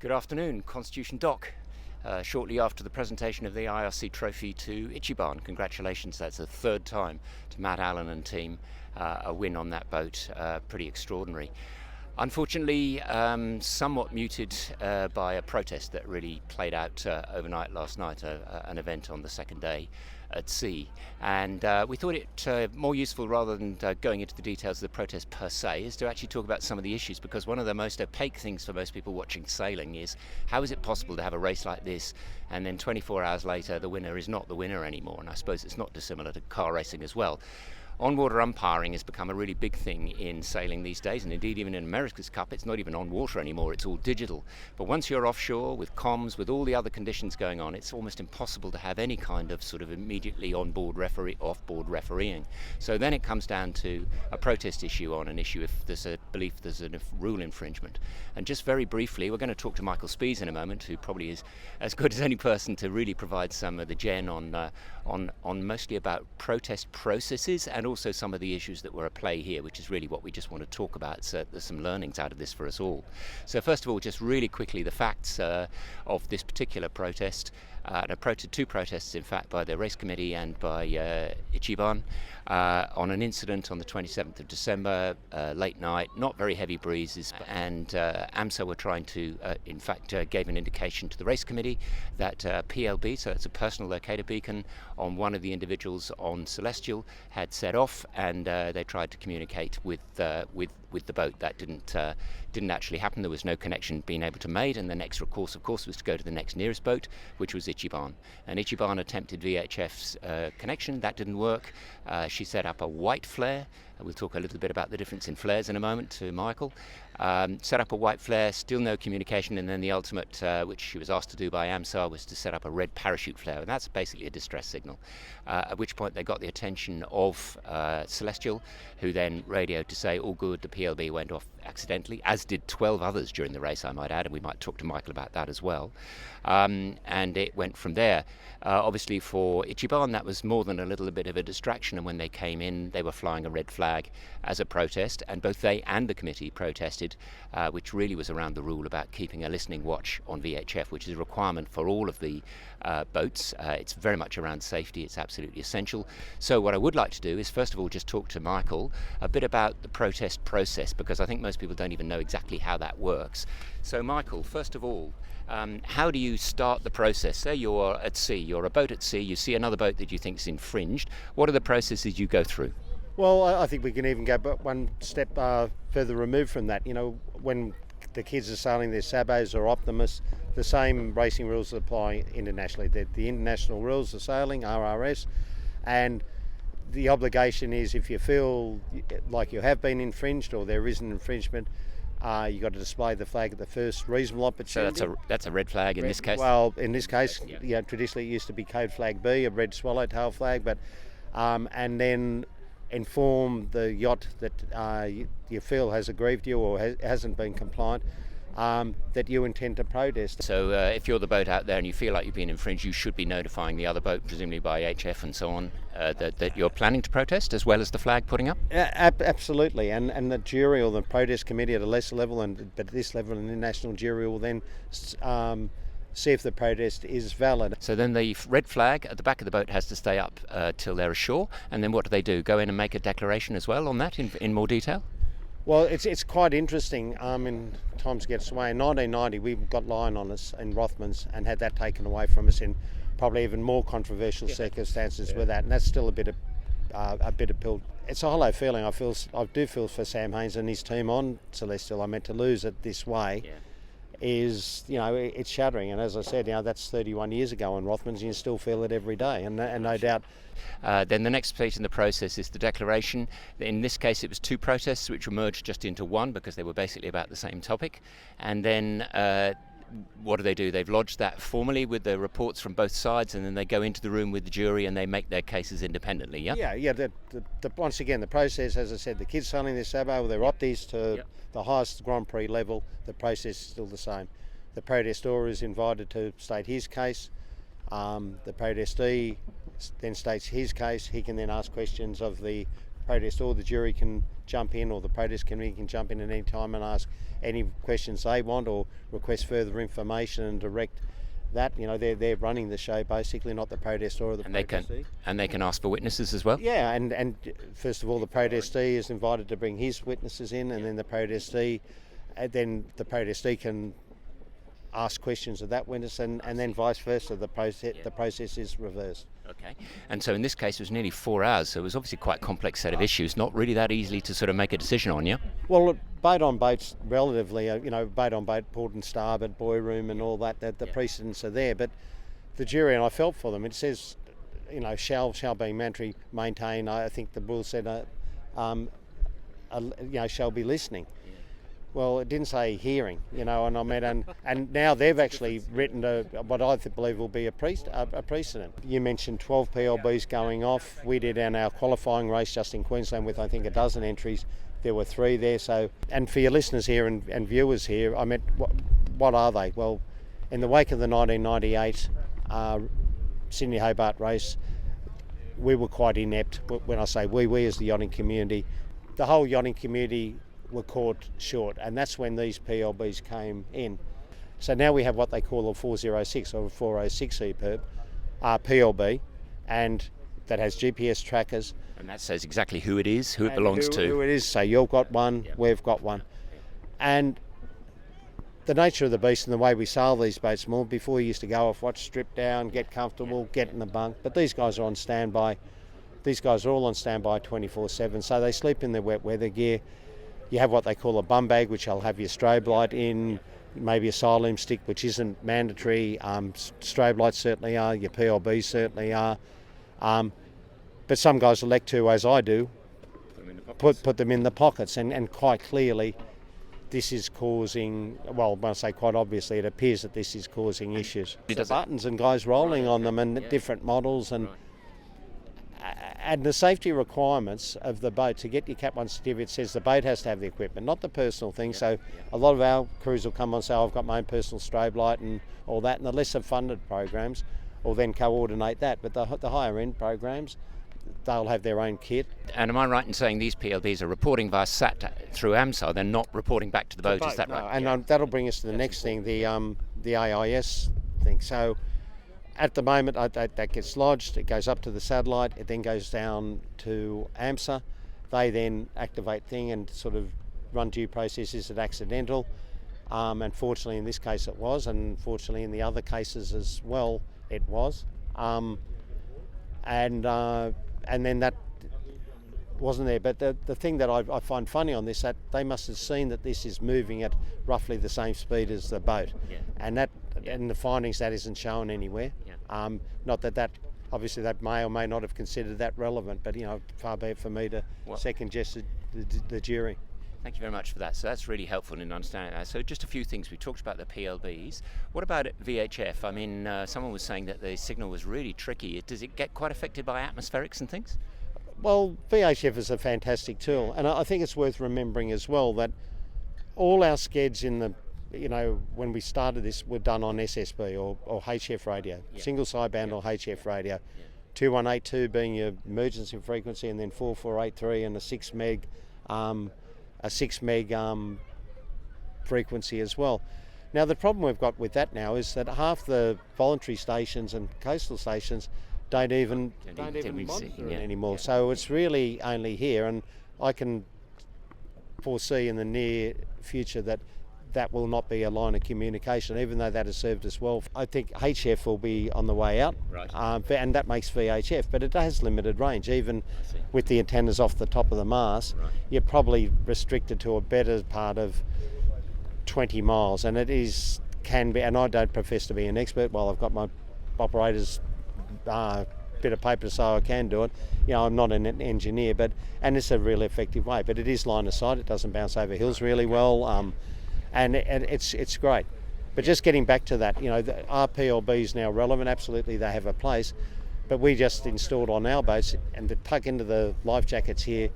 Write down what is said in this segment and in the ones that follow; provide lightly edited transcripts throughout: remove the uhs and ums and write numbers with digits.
Good afternoon, Constitution Doc. Shortly after the presentation of the IRC trophy to Ichi Ban, congratulations, that's the third time to Matt Allen and team, a win on that boat, pretty extraordinary. Unfortunately, somewhat muted by a protest that really played out overnight last night, an event on the second day at sea, and we thought it more useful, rather than going into the details of the protest per se, is to actually talk about some of the issues, because one of the most opaque things for most people watching sailing is how is it possible to have a race like this and then 24 hours later the winner is not the winner anymore. And I suppose it's not dissimilar to car racing as well. On-water umpiring has become a really big thing in sailing these days, and indeed even in America's Cup it's not even on water anymore, it's all digital. But once you're offshore with comms, with all the other conditions going on, it's almost impossible to have any kind of sort of immediately on-board referee, off-board refereeing. So then it comes down to a protest issue on an issue if there's a belief there's a rule infringement. And just very briefly, we're going to talk to Michael Spies in a moment, who probably is as good as any person to really provide some of the gen on mostly about protest processes and also some of the issues that were at play here, which is really what we just want to talk about. So there's some learnings out of this for us all. So first of all, just really quickly, the facts of this particular protest. Two protests, in fact, by the race committee and by Ichi Ban on an incident on the 27th of December, late night, not very heavy breezes, and AMSA were trying to, in fact, gave an indication to the race committee that PLB, so it's a personal locator beacon, on one of the individuals on Celestial had set off, and they tried to communicate with the boat. That didn't actually happen. There was no connection being able to made, and the next recourse, of course, was to go to the next nearest boat, which was Ichi Ban. And Ichi Ban attempted VHF's connection. That didn't work. She set up a white flare. We'll talk a little bit about the difference in flares in a moment to Michael. Set up a white flare, still no communication, and then the ultimate, which she was asked to do by AMSA, was to set up a red parachute flare, and that's basically a distress signal. At which point they got the attention of Celestial, who then radioed to say, all good, the PLB went off accidentally, as did 12 others during the race, I might add, and we might talk to Michael about that as well. And it went from there. Obviously for Ichi Ban, that was more than a little bit of a distraction, and when they came in, they were flying a red flag as a protest, and both they and the committee protested, which really was around the rule about keeping a listening watch on VHF, which is a requirement for all of the boats. It's very much around safety, it's absolutely essential. So what I would like to do is first of all just talk to Michael a bit about the protest process, because I think most people don't even know exactly how that works. So Michael, first of all, how do you start the process? Say you're at sea, you're a boat at sea, you see another boat that you think is infringed. What are the processes you go through? Well, I think we can even go one step further removed from that. You know, when the kids are sailing their Sabos or Optimus, the same racing rules apply internationally. The international rules of sailing, RRS, and the obligation is, if you feel like you have been infringed or there is an infringement, you've got to display the flag at the first reasonable opportunity. So that's a red flag in this case? Well, in this case, traditionally it used to be code flag B, a red swallowtail flag, but and then inform the yacht that you feel has aggrieved you or hasn't been compliant, that you intend to protest. So if you're the boat out there and you feel like you've been infringed, you should be notifying the other boat, presumably by HF and so on, that you're planning to protest, as well as the flag putting up? Absolutely, and the jury or the protest committee at a lesser level, but at this level an international jury will then see if the protest is valid. So then the red flag at the back of the boat has to stay up till they're ashore, and then what do? Go in and make a declaration as well on that in more detail? Well, it's quite interesting. In times gets away. In 1990, we got line on us in Rothmans and had that taken away from us in probably even more controversial circumstances with that, and that's still a bit of pill. It's a hollow feeling. I do feel for Sam Haynes and his team on Celestial. I meant to lose it this way. Yeah. Is, it's shattering, and as I said, that's 31 years ago on Rothmans, and you still feel it every day, and no doubt. Then the next phase in the process is the declaration. In this case, it was two protests which were merged just into one because they were basically about the same topic, and then what do? They've lodged that formally with the reports from both sides, and then they go into the room with the jury and they make their cases independently, yeah? Yeah. Once again, the process, as I said, the kids sailing their Sabo, their Opties to the highest Grand Prix level, the process is still the same. The protestor is invited to state his case. The protestee then states his case. He can then ask questions of the protestor. The jury can jump in, or the protest committee can jump in at any time and ask any questions they want or request further information and direct that. They're running the show basically, not the protester or the protestee. And they can ask for witnesses as well? Yeah, and first of all, the protestee is invited to bring his witnesses in, and then the protestee can ask questions of that witness, and then vice versa. The process is reversed. Okay. And so in this case, it was nearly 4 hours, so it was obviously quite a complex set of issues, not really that easily to sort of make a decision on, yeah? Well, boat on boat's relatively, boat on boat, port and starboard, buoy room and all that, the precedents are there. But the jury, and I felt for them, it says, shall be mandatory, maintain, I think the rule said, shall be listening. Well, it didn't say hearing, and I mean, and now they've actually written what I believe will be a precedent. You mentioned 12 PLBs going off. We did our qualifying race just in Queensland with, I think, a dozen entries. There were 3 there. So, and for your listeners here and viewers here, I meant, what are they? Well, in the wake of the 1998 Sydney Hobart race, we were quite inept. When I say we as the yachting community, the whole yachting community were caught short, and that's when these PLBs came in. So now we have what they call a 406 or a 406 EPIRB, PLB, and that has GPS trackers. And that says exactly who it is, who it belongs to. Who it is. So you've got one, we've got one. And the nature of the beast and the way we sail these boats more, before you used to go off, watch, strip down, get comfortable, get in the bunk. But these guys are on standby. These guys are all on standby 24/7, so they sleep in their wet weather gear. You have what they call a bum bag, which will have your strobe light in, maybe a silent stick, which isn't mandatory. Strobe lights certainly are, your PLBs certainly are. But some guys elect to, as I do, put them in the pockets, and quite clearly this is causing, well, when I say quite obviously, it appears that this is causing issues. The buttons and guys rolling on them, and different models, and the safety requirements of the boat. To get your Cat 1 certificate, says the boat has to have the equipment, not the personal thing. So a lot of our crews will come on and say, I've got my own personal strobe light and all that, and the lesser funded programs will then coordinate that. But the higher end programs, they'll have their own kit. And am I right in saying these PLBs are reporting via SAT through AMSA? They're not reporting back to the boat, is that right? And that'll bring us to the next thing, the AIS thing. So at the moment, that gets lodged, it goes up to the satellite, it then goes down to AMSA. They then activate thing and sort of run due process. Is it accidental? Unfortunately, in this case it was, and fortunately in the other cases as well, it was. And then that wasn't there. But the thing that I find funny on this, that they must have seen that this is moving at roughly the same speed as the boat. And the findings, that isn't shown anywhere. Not that obviously that may or may not have considered that relevant, but far be it for me to second guess the jury. Thank you very much for that. So that's really helpful in understanding that. So just a few things. We talked about the PLBs. What about VHF? I mean, someone was saying that the signal was really tricky. Does it get quite affected by atmospherics and things? Well, VHF is a fantastic tool, and I think it's worth remembering as well that all our skeds in the, when we started this, were done on SSB or HF radio, single sideband or HF radio. 2182 being your emergency frequency, and then 4483 and a 6 meg frequency as well. Now the problem we've got with that now is that half the voluntary stations and coastal stations don't even monitor it anymore. So it's really only here, and I can foresee in the near future that will not be a line of communication, even though that has served us well. I think HF will be on the way out, and that makes VHF, but it has limited range. Even with the antennas off the top of the mast, you're probably restricted to a better part of 20 miles, and can be, and I don't profess to be an expert. While I've got my operator's bit of paper so I can do it, I'm not an engineer, and it's a really effective way. But it is line of sight, it doesn't bounce over hills really well, and it's great. But just getting back to that, are PLBs now relevant? Absolutely, they have a place, but we just installed on our boats, and to plug into the life jackets here,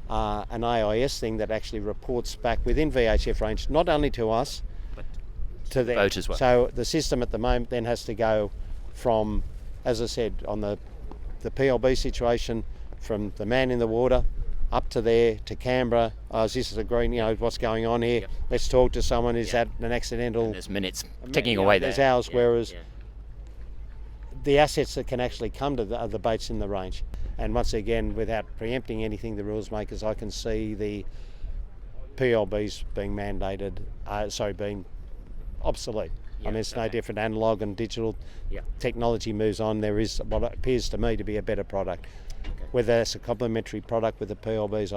an AIS thing that actually reports back within VHF range, not only to us, but to the boat as well. So the system at the moment then has to go from, as I said, on the PLB situation, from the man in the water up to there, to Canberra. Is this a green, what's going on here? Yep. Let's talk to someone. Is that an accidental? And there's minutes ticking away there. There's hours, whereas Yeah. the assets that can actually come to the boats in the range. And once again, without preempting anything, the rules makers, I can see the PLBs being mandated, being obsolete. Yeah, I mean, it's no okay. different. Analog and digital technology moves on. There is what appears to me to be a better product. Okay. Whether it's a complementary product with the PLBs,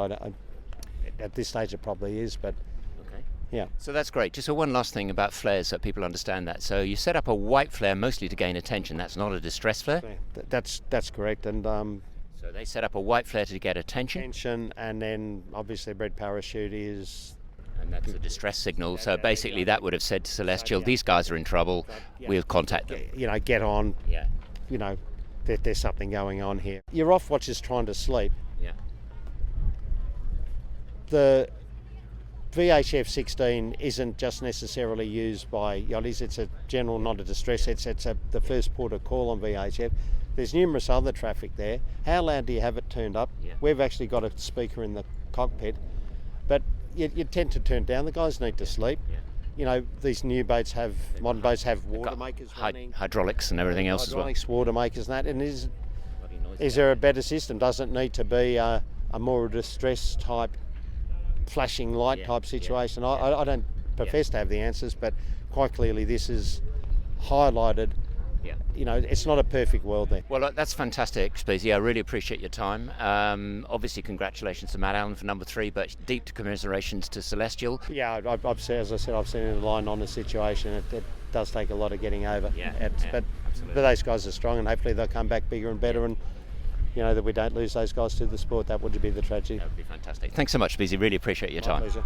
at this stage it probably is, but Okay. yeah. So that's great. Just one last thing about flares so people understand that. So you set up a white flare mostly to gain attention. That's not a distress flare? That's correct. And So they set up a white flare to get attention? tension, and then obviously red parachute is... And that's a distress signal. So basically that would have said to Celestial, these guys are in trouble, we'll contact them. Get on, Yeah. there's something going on here. Your off watch is trying to sleep. Yeah. The VHF 16 isn't just necessarily used by yachties. It's a general, not a distress. It's the first port of call on VHF. There's numerous other traffic there. How loud do you have it turned up? Yeah. We've actually got a speaker in the cockpit, but you tend to turn down. The guys need to sleep. Yeah. These new boats modern boats have water makers running. Hydraulics and everything else as well. Hydraulics, water makers and that. And Bloody noisy. is there a better system? Does it need to be a more distress type, flashing light type situation? I don't profess to have the answers, but quite clearly this is highlighted. Yeah. It's not a perfect world there. Well, that's fantastic, Spies. I really appreciate your time. Obviously, congratulations to Matt Allen for number 3, but deep commiserations to Celestial. Yeah, as I said, I've seen a line on the situation. It does take a lot of getting over. But those guys are strong, and hopefully they'll come back bigger and better, and that we don't lose those guys to the sport. That would be the tragedy. That would be fantastic. Thanks so much, Spies. Really appreciate your time. My pleasure.